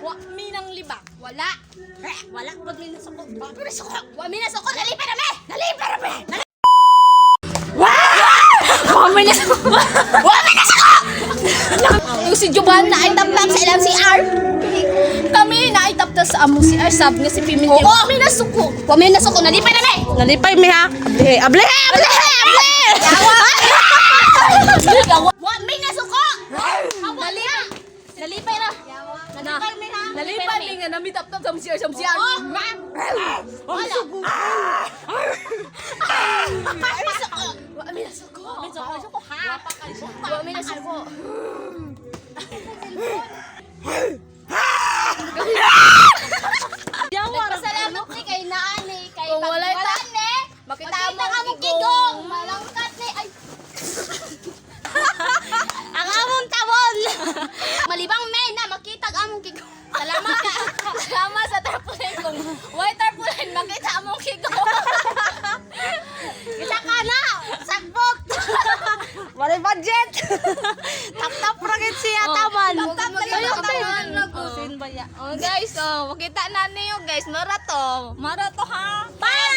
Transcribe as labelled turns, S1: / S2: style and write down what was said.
S1: Wa mi nang libak. Wala.
S2: Wala ko mi nasuko.
S1: Wa mi na suko. Nalipa na me. Nalipa na me.
S2: Kami na suko.
S1: Yung si Juban na ay taptak sa ilang CR. Kami na ay taptak sa among CR. Sab nga si Pimin.
S2: Oo.
S1: Wa mi na suko. Wa mi na suko. Nalipa na me.
S2: Nalipay mi ha. Able.
S1: Wa mi na suko. Nalipa. Nalipay na. Nalipay mi ha. Nalipay mi nga nami taptak sa CR. Sa CR. Wala. Wa mi na suko. Wa mi na suko. Wa mi na suko. Salamat ni kay naani kay
S2: Kung walay ta-
S1: ni. Makita mo kigong. Malangkat ni ay. Ang among tawon. Malibang may na makita ang among kigong. Salamat ka. Salamat sa tarpaulin kung why tarpaulin makita among kigong. Kita ka na. Sagbot.
S2: Wala budget. Tap-tap rakit siya taman.
S1: Tap-tap taman.
S2: Sin ba ya?
S1: Oh guys, makita na niyo guys. Marato ha. Bye!